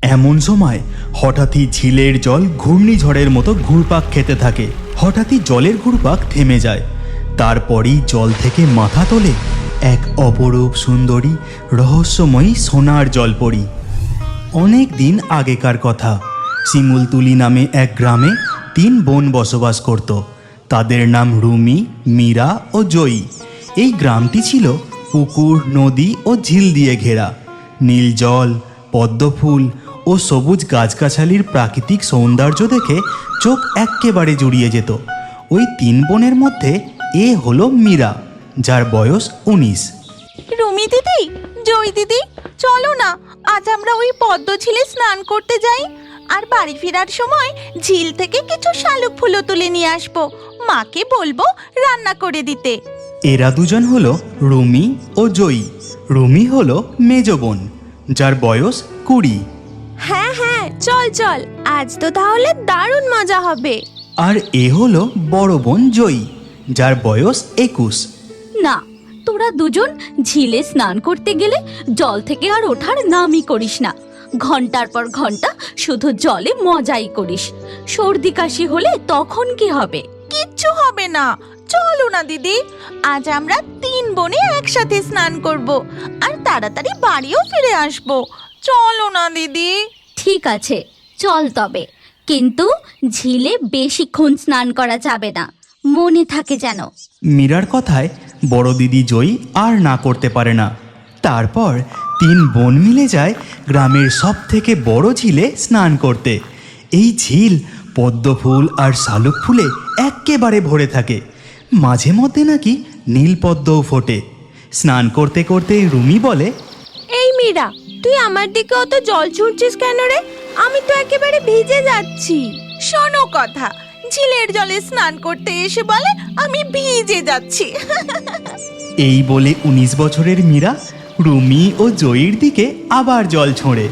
এমন সময় হঠাৎই ঝিলের জল ঘূর্ণিঝড়ের মতো ঘুরপাক খেতে থাকে। হঠাৎই জলের ঘুরপাক থেমে যায়। তারপরই জল থেকে মাথা তোলে এক অপরূপ সুন্দরী রহস্যময়ী সোনার জলপরী। অনেক দিন আগেকার কথা। শিমুলতুলি নামে এক গ্রামে 3 বোন বসবাস করত। তাদের নাম রুমি, মীরা ও জয়ী। এই গ্রামটি ছিল পুকুর, নদী ও ঝিল দিয়ে ঘেরা। নীল জল, পদ্মফুল ও সবুজ গাছগাছালির প্রাকৃতিক সৌন্দর্য দেখে চোখ এক্কেবারে জুড়িয়ে যেত। ওই 3 বোনের মধ্যে এ হলো মীরা, যার বয়স 19। রুমি দিদি, জয় দিদি, চলো না আজ আমরা ওই পদ্ম ঝিলে স্নান করতে যাই। আর বাড়ি ফেরার সময় ঝিল থেকে কিছু শালুক ফুলও তুলে নিয়ে আসবো। মাকে বলবো রান্না করে দিতে। এরা দুজন হলো রুমি ও জয়ী। রুমি হলো মেজ বোন, যার বয়স 20। হ্যাঁ হ্যাঁ, চল চল, আজ তো তাহলে দারুণ মজা হবে। আর এ হলো বড় বোন জয়ী, যার বয়স 21। না, তোরা দুজন ঝিলে স্নান করতে গেলে জল থেকে আর ওঠার নামই করিস না। ঘন্টার পর ঘন্টা শুধু জলে মজাই করিস। সর্দি কাশি হলে তখন কি হবে? কিচ্ছু হবে না, চলো না দিদি। আজ আমরা 3 বোনে একসাথে স্নান করব আর তাড়াতাড়ি বাড়িও ফিরে আসবো। চলো না দিদি। ঠিক আছে, চল তবে, কিন্তু ঝিলে বেশিক্ষণ স্নান করা যাবে না, মনে থাকে যেন। মীরার কথায় বড় দিদি জয়ী আর না করতে পারে না। তারপর 3 বোন মিলে যায় গ্রামের সব থেকে বড় ঝিলে স্নান করতে। এই ঝিল পদ্মফুল আর শালুক ফুলে এক্কেবারে ভরে থাকে। মাঝে মধ্যে নাকি নীল পদ্মও ফোটে। স্নান করতে করতে রুমি বলে, এই মীরা, তুই আমার দিকে অত জল ছুটছিস কেন রে? আমি তো একেবারে ভিজে যাচ্ছি। শোনো কথা, ঝিলের জলে স্নান করতে এসে বলে আমি ভিজে যাচ্ছি। এই বলে 19 বছরের মীরা রুমি ও জয়ীর দিকে আবার জল ছোঁড়ে।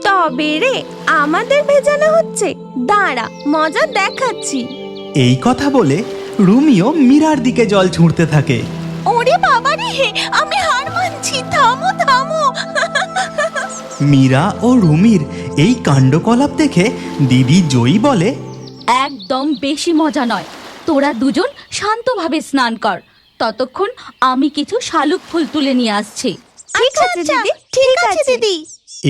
তবে রে, আমাদের ভেজানো হচ্ছে, দাঁড়া মজা দেখাচ্ছি। এই কথা বলে রুমিও মীরার দিকে জল ছুঁড়তে থাকে। ওরে বাবা রে, আমি হার মানছি, থামো থামো। মীরা ও রুমির এই কাণ্ডকলাপ দেখে দিদি জয়ী বলে, একদম বেশি মজা নয়, তোরা দুজন শান্তভাবে স্নান কর। ততক্ষণ আমি কিছু শালুক ফুল তুলে নিয়ে আসছি। ঠিক আছে দিদি, ঠিক আছে দিদি।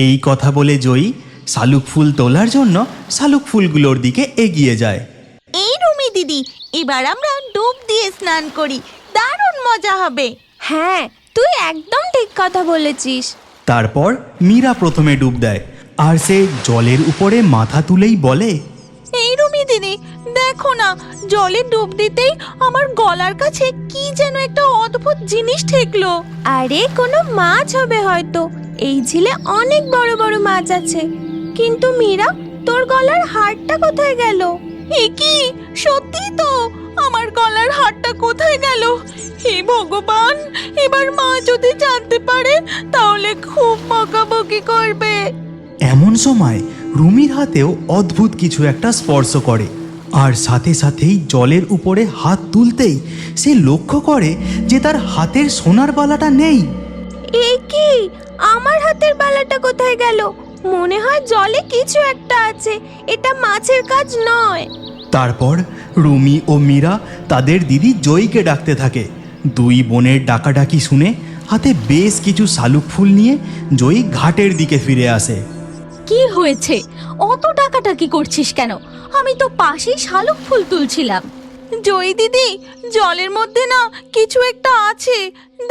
এই কথা বলে জয়ী শালুক ফুল তোলার জন্য শালুক ফুলগুলোর দিকে এগিয়ে যায়। এই রুমি দিদি, এবার আমরা ডুব দিয়ে স্নান করি, দারুণ মজা হবে। হ্যাঁ, তুই একদম ঠিক কথা বলেছিস। তারপর মীরা প্রথমে ডুব দেয়, আর সে জলের উপরে মাথা তুলেই বলে, এই রুমি দিদি, দেখো না, জলে ডুব দিতেই আমার গলার কাছে কি যেন একটা অদ্ভুত জিনিস ঠেকলো। আরে কোনো মাছ হবে হয়তো। এই ঝিলে অনেক বড় বড় মাছ আছে। কিন্তু মীরা, তোর গলার হাড়টা কোথায় গেল? এ কি, সত্যি তো, আমার গলার হাড়টা কোথায় গেল? হে ভগবান, এবার মা যদি জানতে পারে তাহলে খুব বকাবকি করবে। এমন সময় রুমির হাতেও অদ্ভুত কিছু একটা স্পর্শ করে, আর সাথে সাথেই জলের উপরে হাত তুলতেই সে লক্ষ্য করে যে তার হাতের সোনার বালাটা নেই। এ কি, আমার হাতের বালাটা কোথায় গেল? মনে হয় জলে কিছু একটা আছে, এটা মাছের কাজ নয়। তারপর রুমি ও মীরা তাদের দিদি জয়ীকে ডাকতে থাকে। 2 বোনের ডাকাডাকি শুনে হাতে বেশ কিছু শালুক ফুল নিয়ে জয়ী ঘাটের দিকে ফিরে আসে। কি হয়েছে? অত টাকাটাকি করছিস কেন? আমি তো পাশেই শালুক ফুল তুলছিলাম। জয়ী দিদি, জলের মধ্যে না কিছু একটা আছে,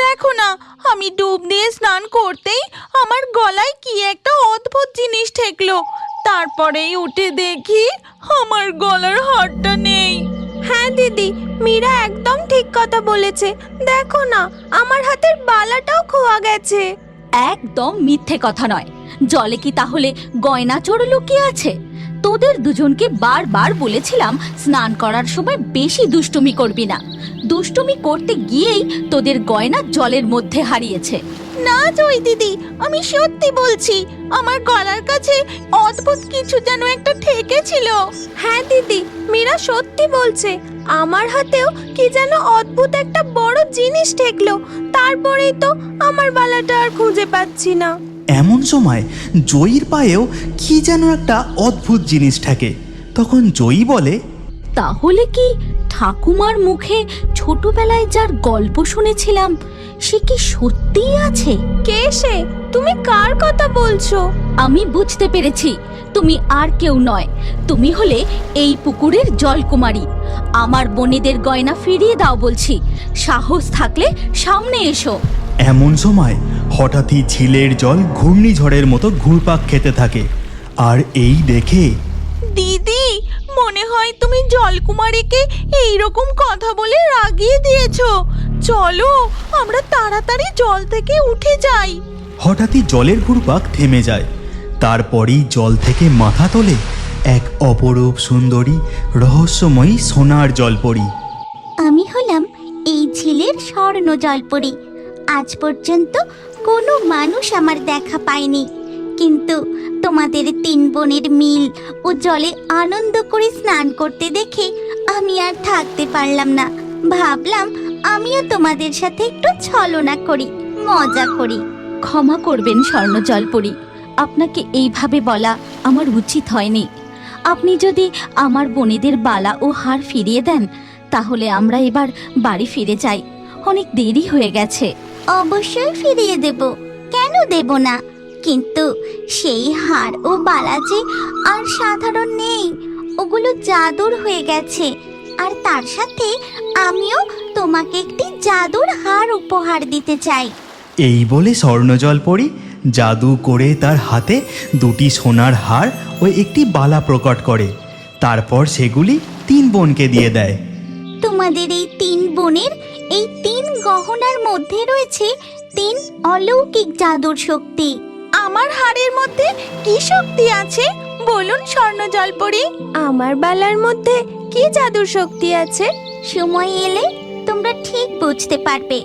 দেখো না। আমি ডুব দিয়ে স্নান করতেই আমার গলায় কি একটা অদ্ভুত জিনিস ঠেকলো। তারপরেই উঠে দেখি আমার গলার হাড়টা নেই। হ্যাঁ দিদি, মীরা একদম ঠিক কথা বলেছে। দেখো না, আমার হাতের বালাটাও খোয়া গেছে। একদম মিথ্যে কথা নয়। জলে কি তাহলে গয়না চোর লুকিয়ে আছে? তোদের দুজনকে বারবার বলেছিলাম স্নান করার সময় বেশি দুষ্টুমি করবি না। দুষ্টুমি করতে গিয়েই তোদের গয়না জলের মধ্যে হারিয়েছে। না জয় দিদি, আমি সত্যি বলছি, আমার গলার কাছে অদ্ভুত কিছু যেন একটা ঠেকেছিল। হ্যাঁ দিদি, মীরা সত্যি বলছে, আমার হাতেও কি যেন অদ্ভুত একটা বড় জিনিস ঠেকলো, তারপরেই তো আমার বালাটা আর খুঁজে পাচ্ছি না। এমন সময় জয়ীর পায়েও কি যেন একটা অদ্ভুত জিনিস ঠেকে। তখন জয়ী বলে, তাহলে কি ঠাকুমার মুখে ছোটবেলায় যার গল্প শুনেছিলাম সে কি সত্যিই আছে? কে সে? তুমি কার কথা বলছো? আমি বুঝতে পেরেছি, তুমি আর কেউ নয়, তুমি হলে এই পুকুরের জলকুমারী। আমার বোনেদের গয়না ফিরিয়ে দাও বলছি, সাহস থাকলে সামনে এসো। এমন সময় হঠাৎই ঝিলের জল ঘূর্ণিঝড়ের মতো ঘুরপাক খেতে থাকে। আর এই দেখে দিদি, মনে হয় তুমি জলকুমারীকে এইরকম কথা বলে রাগিয়ে দিয়েছো। চলো আমরা তাড়াতাড়ি জল থেকে উঠে যাই। হঠাৎই জলের ঘুরপাক থেমে যায়। তারপরেই জল থেকে মাথা তোলে এক অপরূপ সুন্দরী রহস্যময়ী সোনার জলপরী। আমি হলাম এই ঝিলের স্বর্ণ জলপরী। আজ পর্যন্ত কোনো মানুষ আমার দেখা পায়নি, কিন্তু তোমাদের 3 বোনের মিল ও জলে আনন্দ করে স্নান করতে দেখে আমি আর থাকতে পারলাম না। ভাবলাম আমিও তোমাদের সাথে একটু ছলনা করি, মজা করি। ক্ষমা করবেন স্বর্ণ জলপরী, আপনাকে এইভাবে বলা আমার উচিত হয়নি। আপনি যদি আমার বোনেদের বালা ও হার ফিরিয়ে দেন তাহলে আমরা এবার বাড়ি ফিরে যাই, অনেক দেরি হয়ে গেছে। অবশ্যই ফিরিয়ে দেব, কেন দেব না? কিন্তু সেই হার ও বালা যে আর সাধারণ নেই, ওগুলো জাদুর হয়ে গেছে। আর তার সাথে আমিও তোমাকে একটি জাদুর হার উপহার দিতে চাই। এই বলে স্বর্ণ জলপরী জাদু করে তার হাতে 2টি সোনার হার ও একটি বালা প্রকট করে। তারপর সেগুলি 3 বোনকে দিয়ে দেয়। তোমাদের এই 3 বোনের এই 3 গহনার মধ্যে রয়েছে 3 অলৌকিক জাদুর শক্তি। আমার হাড়ের মধ্যে কি শক্তি আছে বলুন স্বর্ণ জলপরী? আমার বালার মধ্যে কি জাদুর শক্তি আছে? সময় এলে তোমরা ঠিক বুঝতে পারবে।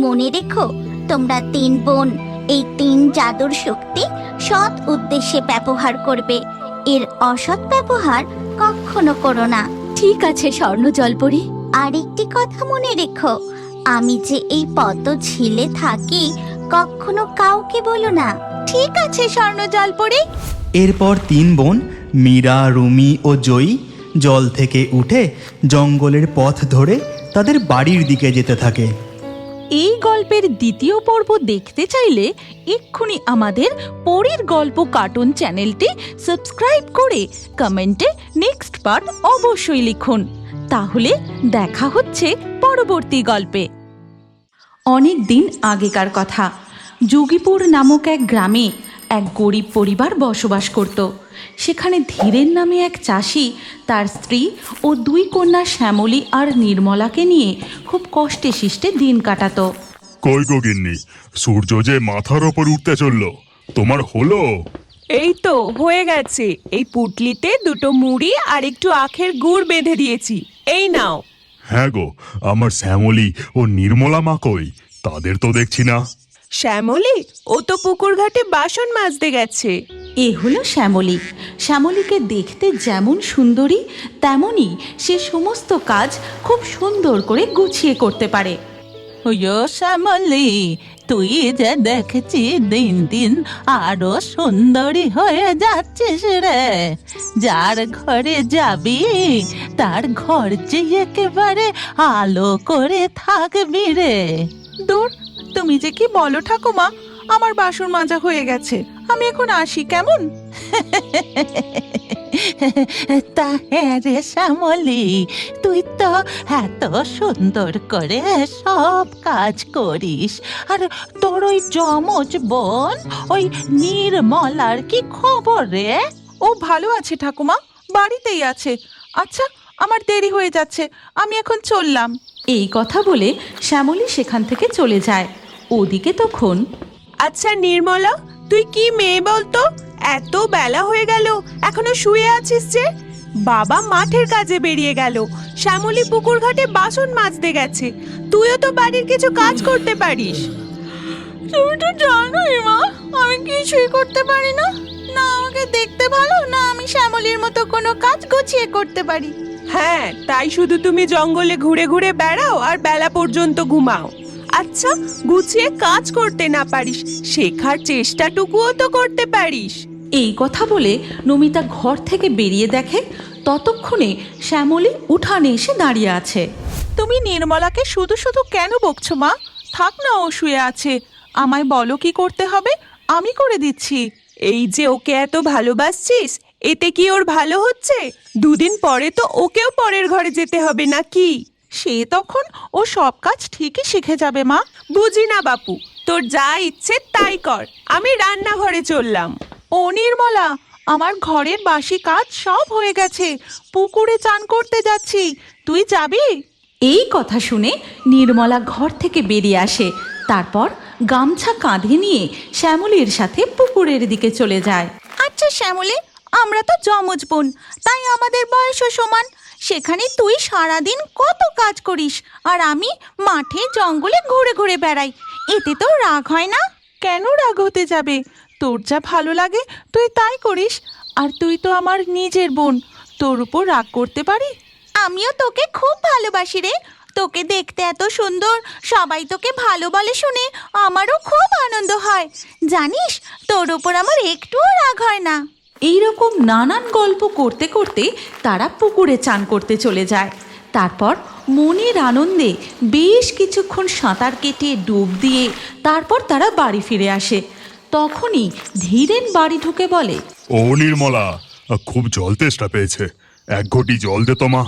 মনে রেখো, তোমরা 3 বোন এই 3 জাদুর শক্তি সৎ উদ্দেশ্যে ব্যবহার করবে, এর অসৎ ব্যবহার কখনো করো না। ঠিক আছে স্বর্ণ জলপরী। আর একটি কথা মনে রেখো, আমি যে এই পদ্ম ঝিলে থাকি কখনো কাউকে বলো না। ঠিক আছে স্বর্ণ জলপরী। এরপর 3 বোন মীরা, রুমি ও জয়ী জল থেকে উঠে জঙ্গলের পথ ধরে তাদের বাড়ির দিকে যেতে থাকে। এই গল্পের দ্বিতীয় পর্ব দেখতে চাইলে এক্ষুনি আমাদের পরীর গল্প কার্টুন চ্যানেলটি সাবস্ক্রাইব করে কমেন্টে নেক্সট পার্ট অবশ্যই লিখুন। তাহলে দেখা হচ্ছে পরবর্তী গল্পে। অনেক দিন আগেকার কথা, যোগীপুর নামক এক গ্রামে এক গরিব পরিবার বসবাস করত। সেখানে ধীরেন নামে এক চাষি তার স্ত্রী ও 2 কন্যা শ্যামলী আর নির্মলাকে নিয়ে খুব কষ্টে শিষ্টে দিন কাটাতো। কই গো গিন্নি, সূর্য যে মাথার ওপর উঠতে চললো, তোমার হলো? এই তো হয়ে গেছে। এই পুটলিতে 2টো মুড়ি আর একটু আখের গুড় বেঁধে দিয়েছি, এই নাও। হ্যাঁ গো, আমার শ্যামলী ও নির্মলা মা কই? তাদের তো দেখছি না। শ্যামলী? ও তো পুকুর ঘাটে বাসন মাজতে গেছে। এ হলো শ্যামলী। শ্যামলীকে দেখতে যেমন সুন্দরী তেমনই সে সমস্ত কাজ খুব সুন্দর করে গুছিয়ে করতে পারে। ওয়ো শ্যামলী, তুই যে দেখছি দিন দিন আরো সুন্দরী হয়ে যাচ্ছিস রে। যার ঘরে যাবি তার ঘর যে একেবারে আলো করে থাকবি রে। দূর, তুমি যে কি বলো ঠাকুমা, আমার বাসন মাজা হয়ে গেছে, আমি এখন আসি কেমন? তা হ্যাঁ রে শ্যামলী, তুই তো এত সুন্দর করে সব কাজ করিস। আর তোর ওই যমজ বোন ওই নির্মলার কি খবর রে? ও ভালো আছে ঠাকুমা, বাড়িতেই আছে। আচ্ছা, আমার দেরি হয়ে যাচ্ছে, আমি এখন চললাম। এই কথা বলে শ্যামলী সেখান থেকে চলে যায়। ওদিকে তখন, আচ্ছা নির্মলা, তুই কি মেয়ে বলতো? এত বেলা হয়ে গেল এখনো শুয়ে আছিস যে? বাবা মাঠের কাজে বেরিয়ে গেল, শ্যামলী পুকুর ঘাটে বাসন মাজতে গেছে, তুইও তো বাড়ির কিছু কাজ করতে পারিস। তুমি তো জানোই মা, আমি কিছুই করতে পারি না। না আমাকে দেখতে ভালো, না আমি শ্যামলীর মতো কোনো কাজ গুছিয়ে করতে পারি। হ্যাঁ, তাই শুধু তুমি জঙ্গলে ঘুরে ঘুরে বেড়াও আর বেলা পর্যন্ত ঘুমাও। আচ্ছা, গুছিয়ে কাজ করতে না পারিস, শেখার চেষ্টাটুকুও তো করতে পারিস। এই কথা বলে নমিতা ঘর থেকে বেরিয়ে দেখে ততক্ষণে শ্যামলী উঠানে এসে দাঁড়িয়ে আছে। তুমি নির্মলাকে শুধু শুধু কেন বকছো মা? থাক না, ও শুয়ে আছে। আমায় বলো কি করতে হবে, আমি করে দিচ্ছি। এই যে ওকে এত ভালোবাসছিস, এতে কি ওর ভালো হচ্ছে? দুদিন পরে তো ওকেও পরের ঘরে যেতে হবে নাকি? সে তখন ও সব কাজ ঠিকই শিখে যাবে মা। বুঝি না বাপু, তোর যা ইচ্ছে তাই কর, আমি রান্নাঘরে চললাম। ও নির্মলা, আমার ঘরের বাসি কাজ সব হয়ে গেছে, পুকুরে চান করতে যাচ্ছি, তুই যাবি? এই কথা শুনে নির্মলা ঘর থেকে বেরিয়ে আসে। তারপর গামছা কাঁধে নিয়ে শ্যামলীর সাথে পুকুরের দিকে চলে যায়। আচ্ছা শ্যামলী, আমরা তো যমজ বোন, তাই আমাদের বয়সও সমান। সেখানে তুই সারাদিন কত কাজ করিস আর আমি মাঠে জঙ্গলে ঘুরে ঘুরে বেড়াই, এতে তো রাগ হয় না? কেন রাগ হতে যাবে? তোর যা ভালো লাগে তুই তাই করিস। আর তুই তো আমার নিজের বোন, তোর উপর রাগ করতে পারি? আমিও তোকে খুব ভালোবাসি রে। তোকে দেখতে এত সুন্দর, সবাই তোকে ভালো বলে শুনে আমারও খুব আনন্দ হয়। জানিস, তোর ওপর আমার একটুও রাগ হয় না। এই রকম নানান গল্প করতে করতে তারা পুকুরে চান করতে চলে যায়। তারপর মনের আনন্দে বেশ কিছুক্ষণ সাঁতার কেটে ডুব দিয়ে তারপর তারা বাড়ি ফিরে আসে। তখনই ধীরেন বাড়ি ঢুকে বলে, ও নির্মলা, খুব জল তেষ্টা পেয়েছে, এক ঘটি জল দে তো মা।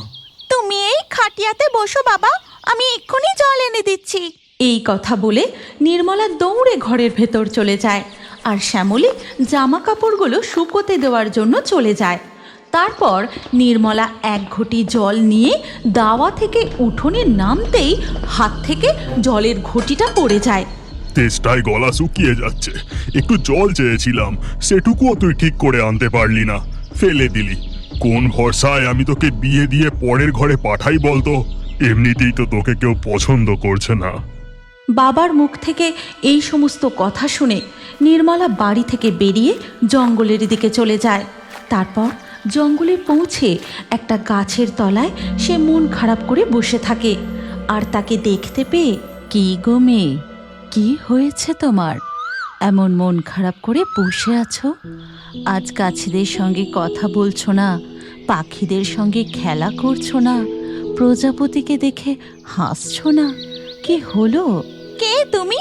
তুমি এই খাটিয়াতে বসো বাবা, আমি এক্ষুনি জল এনে দিচ্ছি। এই কথা বলে নির্মলা দৌড়ে ঘরের ভেতর চলে যায় আর শ্যামলী জামা কাপড়গুলো শুকোতে দেওয়ার জন্য চলে যায়। তারপর নির্মলা এক ঘটি জল নিয়ে দাওয়া থেকে উঠোনে নামতেই হাত থেকে জলের ঘটিটা পড়ে যায়। তেষ্টায় গলা শুকিয়ে যাচ্ছে, একটু জল চেয়েছিলাম, সেটুকুও তুই ঠিক করে আনতে পারলি না, ফেলে দিলি। কোন ভরসায় আমি তোকে বিয়ে দিয়ে পরের ঘরে পাঠাই বলতো? এমনিতেই তো তোকে কেউ পছন্দ করছে না। বাবার মুখ থেকে এই সমস্ত কথা শুনে নির্মলা বাড়ি থেকে বেরিয়ে জঙ্গলের দিকে চলে যায়। তারপর জঙ্গলে পৌঁছে একটা গাছের তলায় সে মন খারাপ করে বসে থাকে। আর তাকে দেখতে পেয়ে, কি গো মেয়ে, কি হয়েছে তোমার? এমন মন খারাপ করে বসে আছো? আজ গাছেদের সঙ্গে কথা বলছো না, পাখিদের সঙ্গে খেলা করছো না, প্রজাপতিকে দেখে হাসছো না, কি হলো? কে তুমি?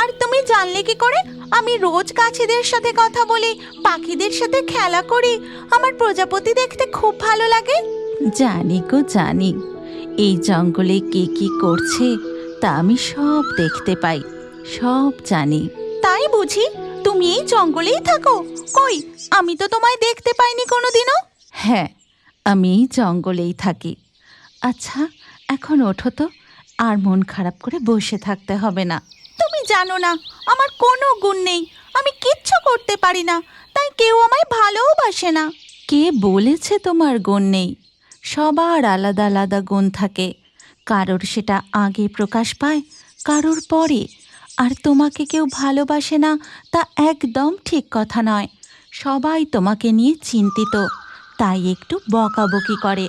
আর তুমি জানলে কি করে আমি রোজ গাছেদের সাথে কথা বলি, পাখিদের সাথে খেলা করি, আমার প্রজাপতি দেখতে খুব ভালো লাগে? জানি গো জানি, এই জঙ্গলে কে কি করছে তা আমি সব দেখতে পাই, সব জানি। তাই বুঝি? তুমি এই জঙ্গলেই থাকো? কই, আমি তো তোমায় দেখতে পাইনি কোনোদিনও। হ্যাঁ, আমি এই জঙ্গলেই থাকি। আচ্ছা, এখন ওঠো তো, আর মন খারাপ করে বসে থাকতে হবে না। তুমি জানো না আমার কোনো গুণ নেই, আমি কিচ্ছু করতে পারি না, তাই কেউ আমায় ভালোবাসে না। কে বলেছে তোমার গুণ নেই? সবার আলাদা আলাদা গুণ থাকে, কারোর সেটা আগে প্রকাশ পায়, কারোর পরে। আর তোমাকে কেউ ভালোবাসে না তা একদম ঠিক কথা নয়। সবাই তোমাকে নিয়ে চিন্তিত, তাই একটু বকাবকি করে।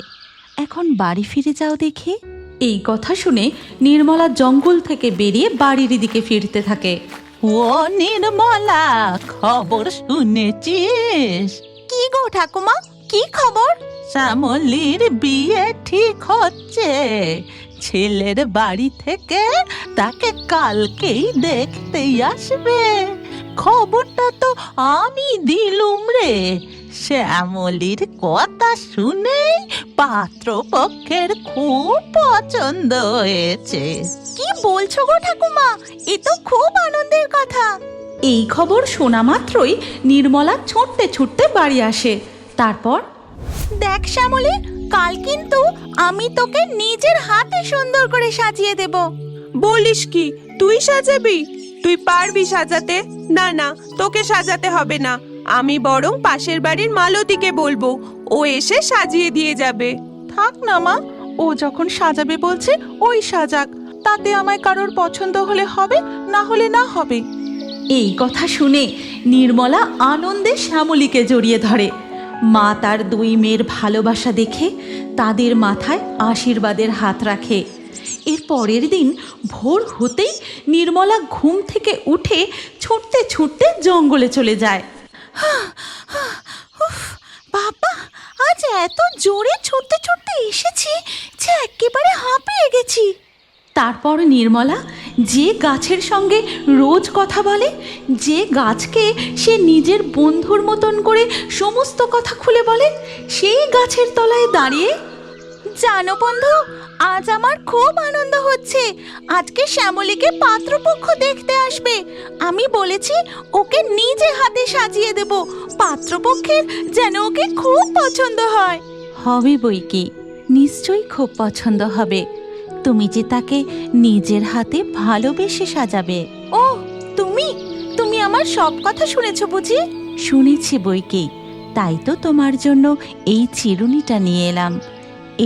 এখন বাড়ি ফিরে যাও দেখি। এই কথা শুনে নির্মলা জঙ্গল থেকে বেরিয়ে বাড়ির দিকে ফিরতে থাকে। ও নির্মলা, খবর শুনেছিস? কি গো ঠাকুমা, কি খবর? শ্যামলীর বিয়ে ঠিক হচ্ছে। ছেলের বাড়ি থেকে তাকে কালকেই দেখতেই আসবে। খবরটা তো আমি দিলুম রে। শ্যামলীর কথা শুনেই পাত্রপক্ষের খুব পছন্দ হয়েছে। কি বলছো গো ঠাকুমা, এ তো খুব আনন্দের কথা। এই খবর শোনা মাত্রই নির্মলা ছুটতে ছুটতে বাড়ি আসে। তারপর, দেখ শ্যামলী, কাল কিন্তু আমি তোকে নিজের হাতে সুন্দর করে সাজিয়ে দেব। বলিস কি, তুই সাজাবি? তুই পারবি সাজাতে? না না, তোকে সাজাতে হবে না, আমি বরং পাশের বাড়ির মালতীকে বলবো, ও এসে সাজিয়ে দিয়ে যাবে। থাক না মা, ও যখন সাজাবে বলছে ওই সাজাক, তাতে আমায় কারোর পছন্দ হলে হবে, না হলে না হবে। এই কথা শুনে নির্মলা আনন্দে শ্যামলীকে জড়িয়ে ধরে। মা তার দুই মেয়ের ভালোবাসা দেখে তাদের মাথায় আশীর্বাদের হাত রাখে। এর পরের দিন ভোর হতেই নির্মলা ঘুম থেকে উঠে ছুটতে ছুটতে জঙ্গলে চলে যায়। বাবা, আজ এত জোরে ছুটতে ছুটতে এসেছি যে একেবারে হাঁপিয়ে গেছি। তারপর নির্মলা যে গাছের সঙ্গে রোজ কথা বলে, যে গাছকে সে নিজের বন্ধুর মতন করে সমস্ত কথা খুলে বলে, সেই গাছের তলায় দাঁড়িয়ে, জানো বন্ধু, আজ আমার খুব আনন্দ হচ্ছে। আজকে শ্যামলীকে পাত্রপক্ষ দেখতে আসবে। আমি বলেছি ওকে নিজে হাতে সাজিয়ে দেব। পাত্রপক্ষের যেন ওকে খুব পছন্দ হয়। হবে বই কি, নিশ্চয়ই খুব পছন্দ হবে। তুমি যে তাকে নিজের হাতে ভালোবেসে সাজাবে। ও, তুমি আমার সব কথা শুনেছো বুঝি? শুনেছি বই কি, তাই তো তোমার জন্য এই চিরুনিটা নিয়ে এলাম।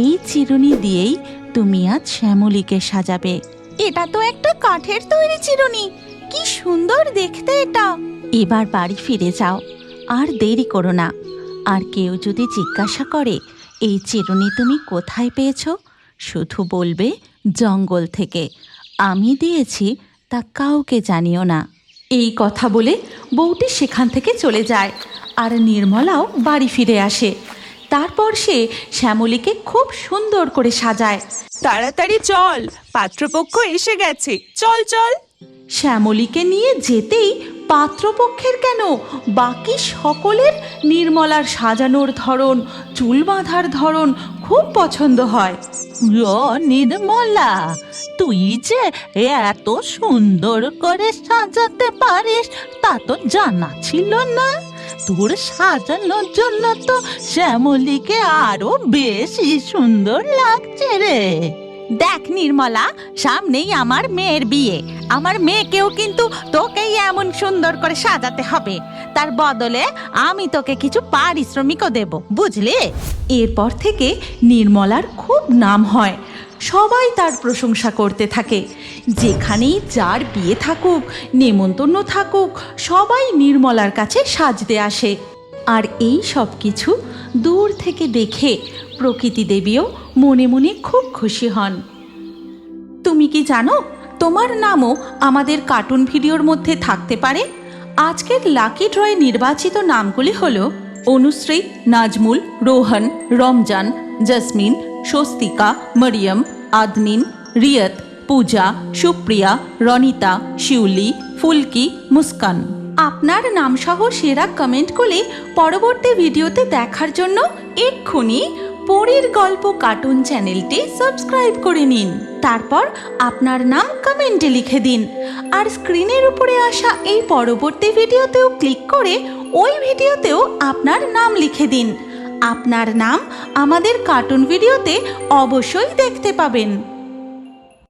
এই চিরুনি দিয়েই তুমি আজ শ্যামলীকে সাজাবে। এটা তো একটা কাঠের তৈরি চিরুনি, কি সুন্দর দেখতে এটা। এবার বাড়ি ফিরে যাও, আর দেরি করো না। আর কেউ যদি জিজ্ঞাসা করে এই চিরুনি তুমি কোথায় পেয়েছো, শুধু বলবে জঙ্গল থেকে। আমি দিয়েছি, তা কাউকে জানিও না। এই কথা বলে বউটি সেখান থেকে চলে যায়, আর নির্মলাও বাড়ি ফিরে আসে। তারপর সে শ্যামলীকে খুব সুন্দর করে সাজায়। তাড়াতাড়ি চল, পাত্রপক্ষ এসে গেছে, চল চল। শ্যামলীকে নিয়ে যেতেই পাত্রপক্ষের কেন, বাকি সকলের নির্মলার সাজানোর ধরন, চুল বাঁধার ধরন খুব পছন্দ হয়। ও নির্মলা, তুই যে এত সুন্দর করে সাজাতে পারিস তা তো জানা ছিল না। তোর সাজানোর জন্য তো শ্যামলীকে আরো বেশি সুন্দর লাগছে রে। দেখ নির্মলা, সামনেই আমার মেয়ের বিয়ে। আমার মেয়েকেও কিন্তু তোকেই এমন সুন্দর করে সাজাতে হবে। তার বদলে আমি তোকে কিছু পারিশ্রমিকও দেব, বুঝলি? এরপর থেকে নির্মলার খুব নাম হয়। সবাই তার প্রশংসা করতে থাকে। যেখানেই যার বিয়ে থাকুক, নেমন্তন্ন থাকুক, সবাই নির্মলার কাছে সাজতে আসে। আর এই সব কিছু দূর থেকে দেখে প্রকৃতি দেবীও মনে মনে খুব খুশি হন। তুমি কি জানো, তোমার নামও আমাদের কার্টুন ভিডিওর মধ্যে থাকতে পারে? আজকের লাকি ড্রয়ে নির্বাচিত নামগুলি হলো অনুশ্রী, নাজমুল, রোহন, রমজান, জসমিন, স্বস্তিকা, মরিয়ম, আদনিন, রিয়ত, পূজা, সুপ্রিয়া, রনিতা, শিউলি, ফুলকি, মুস্কান। আপনার নামসহ সেরা কমেন্ট করে পরবর্তী ভিডিওতে দেখার জন্য এক্ষুনি পরীর গল্প কার্টুন চ্যানেলটি সাবস্ক্রাইব করে নিন। তারপর আপনার নাম কমেন্টে লিখে দিন। আর স্ক্রিনের উপরে আসা এই পরবর্তী ভিডিওতেও ক্লিক করে ওই ভিডিওতেও আপনার নাম লিখে দিন। আপনার নাম আমাদের কার্টুন ভিডিওতে অবশ্যই দেখতে পাবেন।